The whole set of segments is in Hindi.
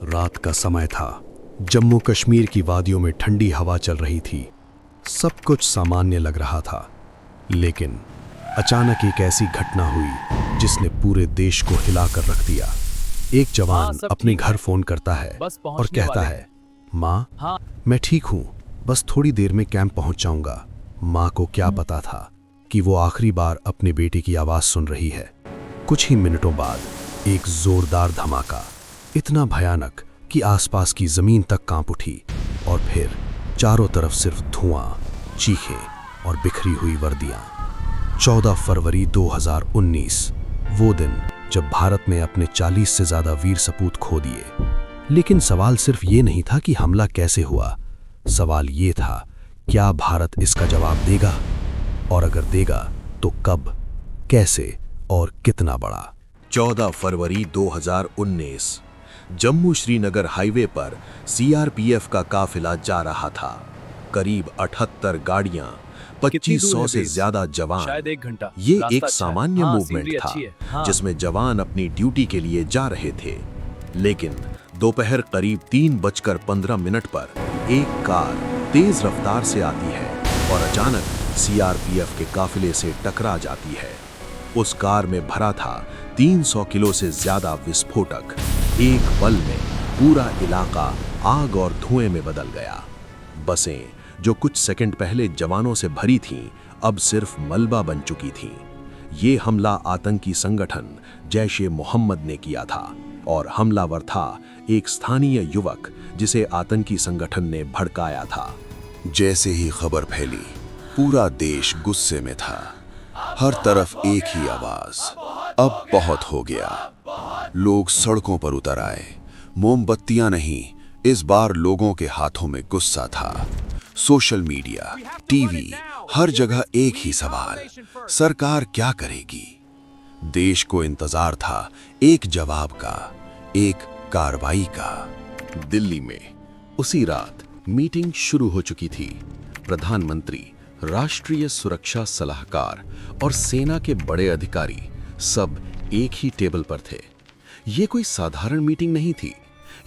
रात का समय था। जम्मू कश्मीर की वादियों में ठंडी हवा चल रही थी। सब कुछ सामान्य लग रहा था, लेकिन अचानक एक ऐसी घटना हुई जिसने पूरे देश को हिलाकर रख दिया। एक जवान अपने घर फोन करता है और कहता है, माँ, मैं ठीक हूँ, बस थोड़ी देर में कैंप पहुँच जाऊँगा। माँ को क्या पता था कि वो आखिरी बार अपने बेटे की आवाज़ सुन रही है। कुछ ही मिनटों बाद एक जोरदार धमाका, इतना भयानक कि आसपास की जमीन तक कांप उठी, और फिर चारों तरफ सिर्फ धुआं, चीखें और बिखरी हुई वर्दियां। 14 फरवरी 2019, वो दिन जब भारत ने अपने 40 से ज्यादा वीर सपूत खो दिए। लेकिन सवाल सिर्फ ये नहीं था कि हमला कैसे हुआ। सवाल ये था, क्या भारत इसका जवाब देगा, और अगर देगा तो कब, कैसे और कितना बड़ा। 14 फरवरी 2019, जम्मू श्रीनगर हाईवे पर सीआरपीएफ का काफिला जा रहा था। करीब 78 गाड़ियां, 2500 से ज्यादा जवान। शायद 1 घंटा। ये रास्ता एक अच्छा है। सामान्य हाँ, मूवमेंट सीनरी था, अच्छी है। हाँ। जिसमें जवान अपनी ड्यूटी के लिए जा रहे थे। लेकिन दोपहर करीब 3:15 पर एक कार तेज रफ्तार से आती है और अचानक सीआरपीएफ के काफिले से टकरा जाती है। उस कार में भरा था 300 किलो से ज्यादा विस्फोटक। एक पल में पूरा इलाका आग और धुएं में बदल गया। बसें, जो कुछ सेकंड पहले जवानों से भरी थीं, अब सिर्फ मलबा बन चुकी थीं। ये हमला आतंकी संगठन जैश-ए-मोहम्मद ने किया था, और हमलावर था एक स्थानीय युवक जिसे आतंकी संगठन ने भड़काया था। जैसे ही खबर फैली, पूरा देश गुस्से में था। हर तरफ एक ही आवाज, अब बहुत हो गया। लोग सड़कों पर उतर आए। मोमबत्तियां नहीं, इस बार लोगों के हाथों में गुस्सा था। सोशल मीडिया, टीवी, हर जगह एक ही सवाल, सरकार क्या करेगी। देश को इंतजार था एक जवाब का, एक कार्रवाई का। दिल्ली में उसी रात मीटिंग शुरू हो चुकी थी। प्रधानमंत्री, राष्ट्रीय सुरक्षा सलाहकार और सेना के बड़े अधिकारी सब एक ही टेबल पर थे। ये कोई साधारण मीटिंग नहीं थी,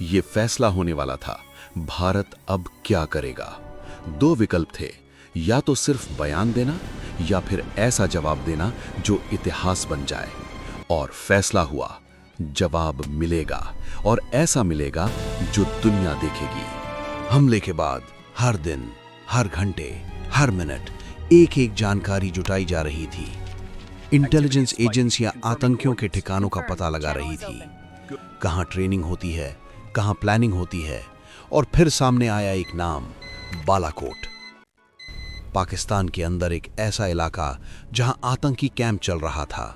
ये फैसला होने वाला था, भारत अब क्या करेगा। 2 विकल्प थे, या तो सिर्फ बयान देना या फिर ऐसा जवाब देना जो इतिहास बन जाए। और फैसला हुआ, जवाब मिलेगा, और ऐसा मिलेगा जो दुनिया देखेगी। हमले के बाद हर दिन, हर घंटे, हर मिनट एक एक जानकारी जुटाई जा रही थी। इंटेलिजेंस एजेंसियां आतंकियों के ठिकानों का पता लगा रही थी। कहां ट्रेनिंग होती है, कहां प्लानिंग होती है। और फिर सामने आया एक नाम, बालाकोट। पाकिस्तान के अंदर एक ऐसा इलाका जहां आतंकी कैंप चल रहा था।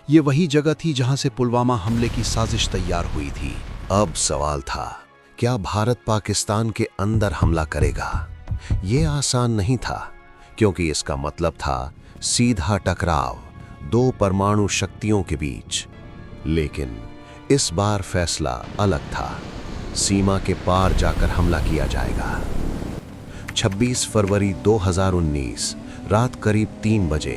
ये वही जगह थी जहां से पुलवामा हमले की साजिश तैयार हुई थी। अब सवाल था, क्या भारत पाकिस्तान के अंदर हमला करेगा। ये आसान नहीं था, क्योंकि इसका मतलब था सीधा टकराव 2 परमाणु शक्तियों के बीच। लेकिन इस बार फैसला अलग था, सीमा के पार जाकर हमला किया जाएगा। 26 फरवरी 2019, रात करीब 3 बजे,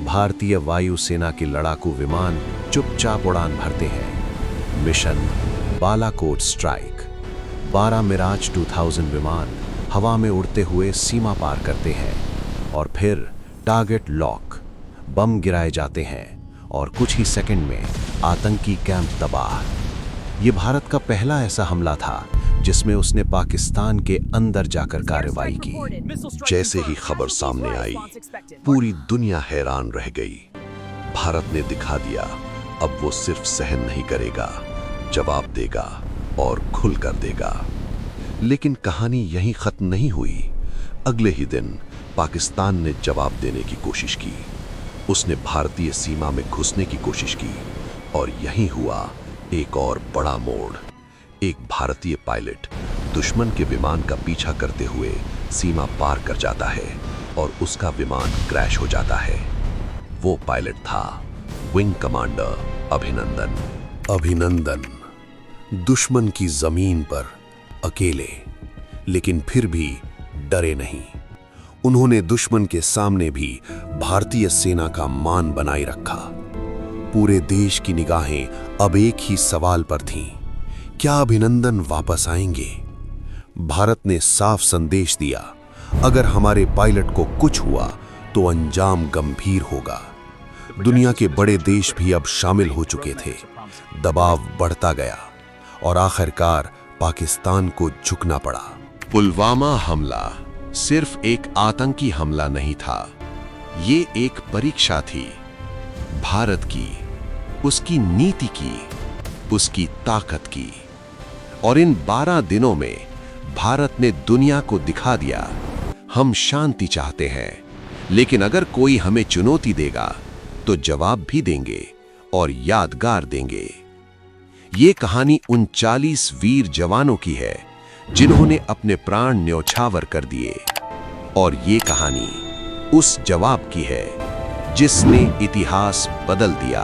भारतीय वायुसेना के लड़ाकू विमान चुपचाप उड़ान भरते हैं। Mission Balakot strike. 12 मिराज 2000 विमान हवा में उड़ते हुए सीमा पार करते हैं, और फिर टारगेट लॉक, बम गिराए जाते हैं, और कुछ ही सेकंड में आतंकी कैंप तबाह। ये भारत का पहला ऐसा हमला था जिसमें उसने पाकिस्तान के अंदर जाकर कार्रवाई की। जैसे ही खबर सामने आई, पूरी दुनिया हैरान रह गई। भारत ने दिखा दिया, अब वो सिर्फ सहन नहीं करेगा, जवाब देगा, और खुल कर देगा। लेकिन कहानी यहीं खत्म नहीं हुई। अगले ही दिन पाकिस्तान ने जवाब देने की कोशिश की। उसने भारतीय सीमा में घुसने की कोशिश की, और यहीं हुआ एक और बड़ा मोड़। एक भारतीय पायलट दुश्मन के विमान का पीछा करते हुए सीमा पार कर जाता है, और उसका विमान क्रैश हो जाता है। वो पायलट था विंग कमांडर अभिनंदन। अभिनंदन दुश्मन की जमीन पर अकेले, लेकिन फिर भी डरे नहीं। उन्होंने दुश्मन के सामने भी भारतीय सेना का मान बनाए रखा। पूरे देश की निगाहें अब एक ही सवाल पर थीं, क्या अभिनंदन वापस आएंगे? भारत ने साफ संदेश दिया, अगर हमारे पायलट को कुछ हुआ तो अंजाम गंभीर होगा। दुनिया के बड़े देश भी अब शामिल हो चुके थे। दबाव बढ़ता गया और आखिरकार पाकिस्तान को झुकना पड़ा। पुलवामा हमला सिर्फ एक आतंकी हमला नहीं था, ये एक परीक्षा थी भारत की, उसकी नीति की, उसकी ताकत की। और इन 12 दिनों में भारत ने दुनिया को दिखा दिया, हम शांति चाहते हैं, लेकिन अगर कोई हमें चुनौती देगा तो जवाब भी देंगे और यादगार देंगे। ये कहानी उन 40 वीर जवानों की है जिन्होंने अपने प्राण न्यौछावर कर दिए, और ये कहानी उस जवाब की है जिसने इतिहास बदल दिया।